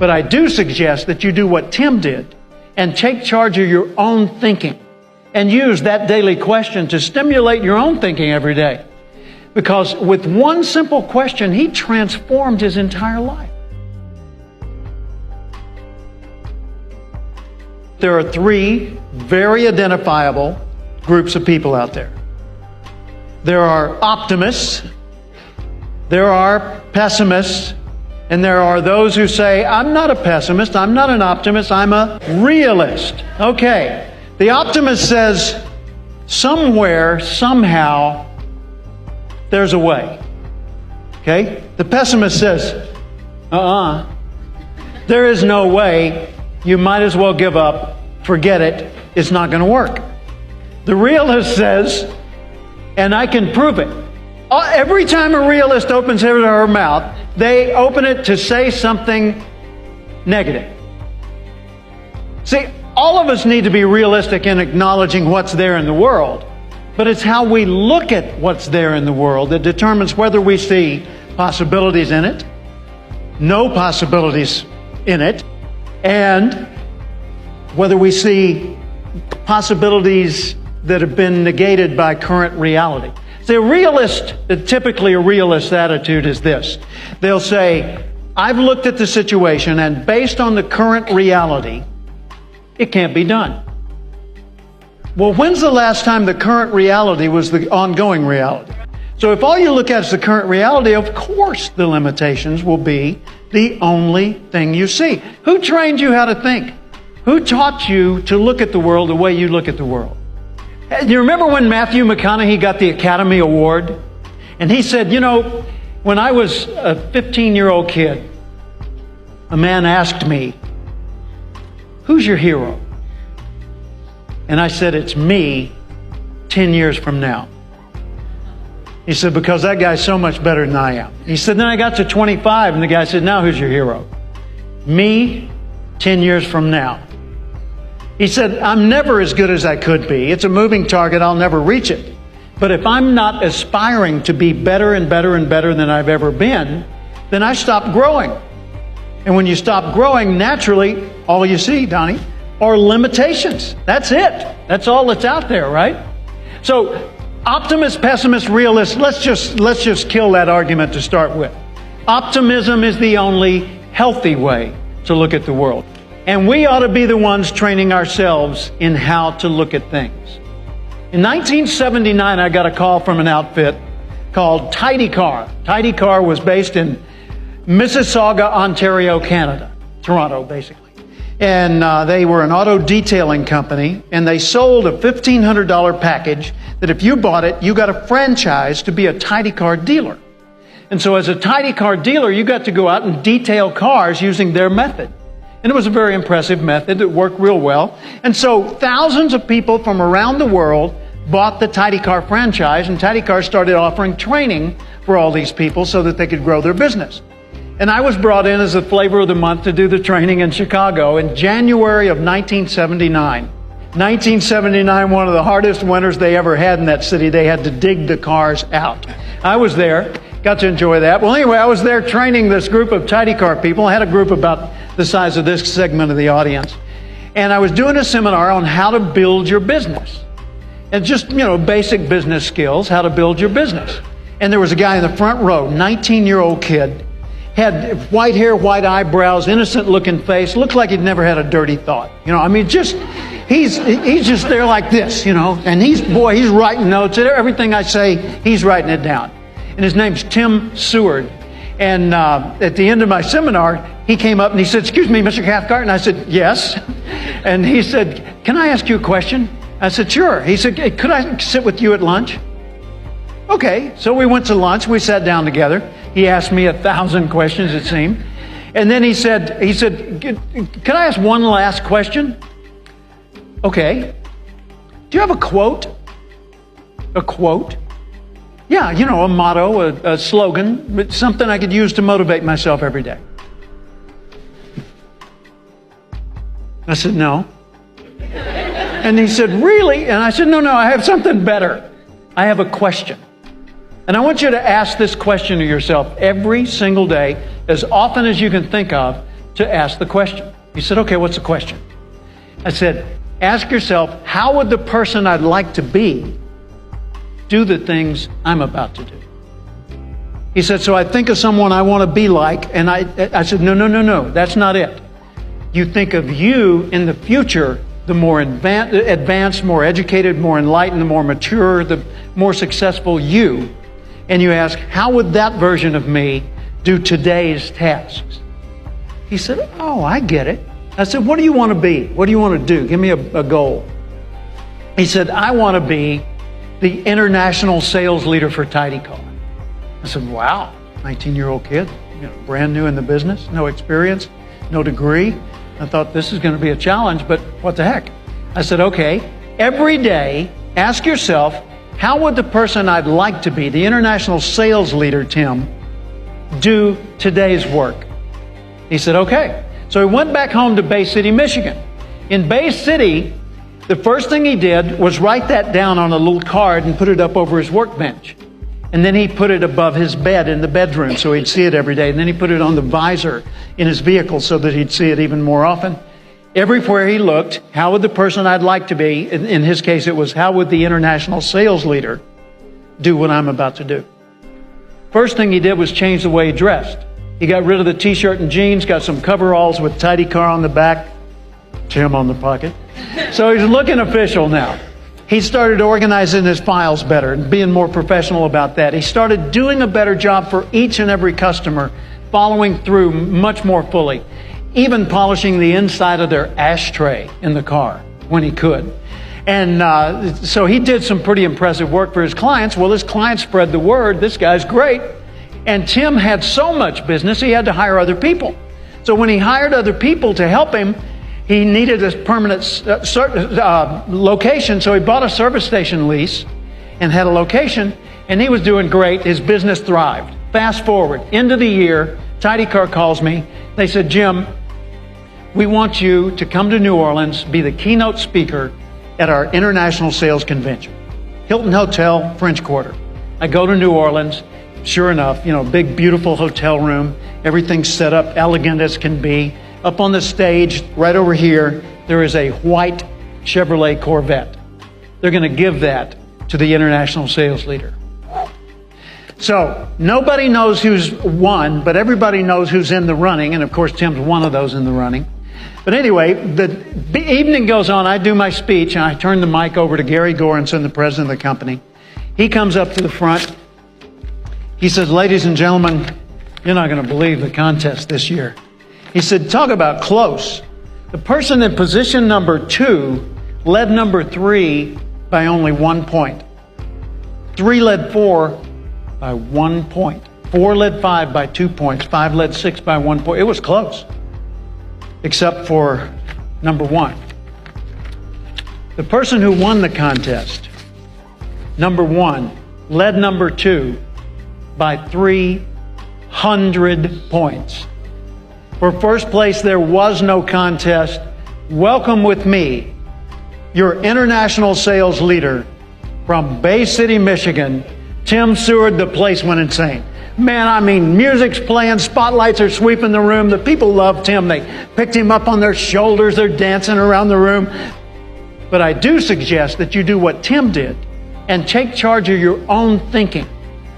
But I do suggest that you do what Tim did and take charge of your own thinking and use that daily question to stimulate your own thinking every day. Because with one simple question, he transformed his entire life. There are three very identifiable groups of people out there. There are optimists, there are pessimists, and there are those who say, I'm not a pessimist, I'm not an optimist, I'm a realist. Okay, the optimist says, somewhere, somehow, there's a way. Okay? The pessimist says, there is no way, you might as well give up, forget it, it's not going to work. The realist says, and I can prove it. Every time a realist opens his or her mouth, they open it to say something negative. See, all of us need to be realistic in acknowledging what's there in the world, but it's how we look at what's there in the world that determines whether we see possibilities in it, no possibilities in it, and whether we see possibilities that have been negated by current reality. Typically a realist attitude is this. They'll say, I've looked at the situation and based on the current reality, it can't be done. Well, when's the last time the current reality was the ongoing reality? So if all you look at is the current reality, of course the limitations will be the only thing you see. Who trained you how to think? Who taught you to look at the world the way you look at the world? Do you remember when Matthew McConaughey got the Academy Award? And he said, when I was a 15-year-old kid, a man asked me, who's your hero? And I said, it's me 10 years from now. He said, because that guy's so much better than I am. He said, then I got to 25, and the guy said, now who's your hero? Me 10 years from now. He said, I'm never as good as I could be. It's a moving target. I'll never reach it. But if I'm not aspiring to be better and better and better than I've ever been, then I stop growing. And when you stop growing, naturally, all you see, Donnie, are limitations. That's it. That's all that's out there, right? So, optimist, pessimist, realist, let's just kill that argument to start with. Optimism is the only healthy way to look at the world. And we ought to be the ones training ourselves in how to look at things. In 1979, I got a call from an outfit called Tidy Car. Tidy Car was based in Mississauga, Ontario, Canada. Toronto, basically. And they were an auto detailing company, and they sold a $1,500 package that if you bought it, you got a franchise to be a Tidy Car dealer. And so as a Tidy Car dealer, you got to go out and detail cars using their method. And it was a very impressive method. It worked real well. And so thousands of people from around the world bought the Tidy Car franchise, and Tidy Car started offering training for all these people so that they could grow their business. And I was brought in as the flavor of the month to do the training in Chicago in January of 1979. 1979, one of the hardest winters they ever had in that city. They had to dig the cars out. I was there, got to enjoy that. Well, anyway, I was there training this group of Tidy Car people. I had a group about the size of this segment of the audience. And I was doing a seminar on how to build your business. And just, basic business skills, how to build your business. And there was a guy in the front row, 19-year-old kid, had white hair, white eyebrows, innocent looking face, looked like he'd never had a dirty thought. He's just there like this, and he's writing notes. Everything I say, he's writing it down. And his name's Tim Seward. And at the end of my seminar, he came up and he said, excuse me, Mr. Cathcart? And I said, yes. And he said, can I ask you a question? I said, sure. He said, hey, could I sit with you at lunch? Okay. So we went to lunch. We sat down together. He asked me 1,000 questions, it seemed. And then he said, can I ask one last question? Okay. Do you have a quote? A quote? Yeah, a motto, a slogan, something I could use to motivate myself every day. I said, no. And he said, really? And I said, no, I have something better. I have a question. And I want you to ask this question to yourself every single day, as often as you can think of, to ask the question. He said, okay, what's the question? I said, ask yourself, how would the person I'd like to be do the things I'm about to do? He said, so I think of someone I want to be like, and I said, no, that's not it. You think of you in the future, the more advanced, more educated, more enlightened, the more mature, the more successful you. And you ask, how would that version of me do today's tasks? He said, oh, I get it. I said, what do you want to be? What do you want to do? Give me a goal. He said, I want to be the international sales leader for Tidy Car. I said, wow, 19-year-old kid, brand new in the business, no experience, no degree. I thought this is going to be a challenge, but what the heck? I said, okay, every day, ask yourself, how would the person I'd like to be, the international sales leader, Tim, do today's work? He said, okay. So he went back home to Bay City, Michigan. In Bay City, the first thing he did was write that down on a little card and put it up over his workbench. And then he put it above his bed in the bedroom so he'd see it every day. And then he put it on the visor in his vehicle so that he'd see it even more often. Everywhere he looked, how would the person I'd like to be, in his case it was, how would the international sales leader do what I'm about to do? First thing he did was change the way he dressed. He got rid of the t-shirt and jeans, got some coveralls with Tidy Car on the back, Tim on the pocket. So he's looking official now. He started organizing his files better and being more professional about that. He started doing a better job for each and every customer, following through much more fully, even polishing the inside of their ashtray in the car when he could. And so he did some pretty impressive work for his clients. Well, his clients spread the word, this guy's great. And Tim had so much business, he had to hire other people. So when he hired other people to help him, he needed a permanent location, so he bought a service station lease and had a location, and he was doing great. His business thrived. Fast forward, end of the year, Tidy Car calls me. They said, Jim, we want you to come to New Orleans, be the keynote speaker at our international sales convention. Hilton Hotel, French Quarter. I go to New Orleans. Sure enough, big, beautiful hotel room. Everything's set up elegant as can be. Up on the stage, right over here, there is a white Chevrolet Corvette. They're going to give that to the international sales leader. So nobody knows who's won, but everybody knows who's in the running. And of course, Tim's one of those in the running. But anyway, the evening goes on. I do my speech, and I turn the mic over to Gary Goranson, the president of the company. He comes up to the front. He says, ladies and gentlemen, you're not going to believe the contest this year. He said, talk about close. The person in position number 2 led number 3 by only 1 point. 3 led 4 by 1 point. 4 led 5 by 2 points. 5 led 6 by 1 point. It was close, except for number 1. The person who won the contest, number 1, led number 2 by 300 points. For first place, there was no contest. Welcome with me, your international sales leader from Bay City, Michigan, Tim Seward. The place went insane. Man, music's playing, spotlights are sweeping the room. The people love Tim. They picked him up on their shoulders. They're dancing around the room. But I do suggest that you do what Tim did and take charge of your own thinking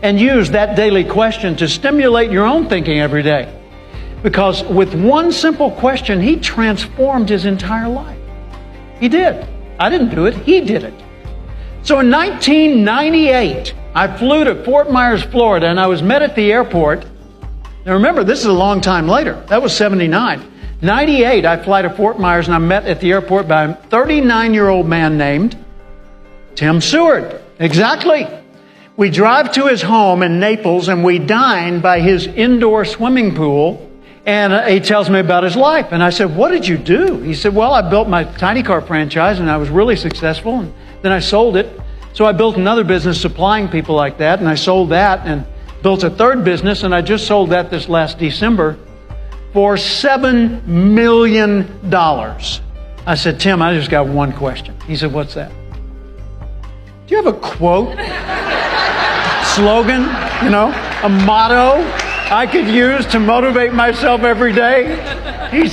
and use that daily question to stimulate your own thinking every day. Because with one simple question, he transformed his entire life. He did. I didn't do it. He did it. So in 1998, I flew to Fort Myers, Florida, and I was met at the airport. Now remember, this is a long time later. That was 79. 98, I fly to Fort Myers, and I'm met at the airport by a 39-year-old man named Tim Seward. Exactly. We drive to his home in Naples, and we dine by his indoor swimming pool. And he tells me about his life. And I said, what did you do? He said, well, I built my Tidy Car franchise, and I was really successful. And then I sold it. So I built another business supplying people like that, and I sold that and built a third business, and I just sold that this last December for $7 million. I said, Tim, I just got one question. He said, what's that? Do you have a quote, slogan, a motto I could use to motivate myself every day? He's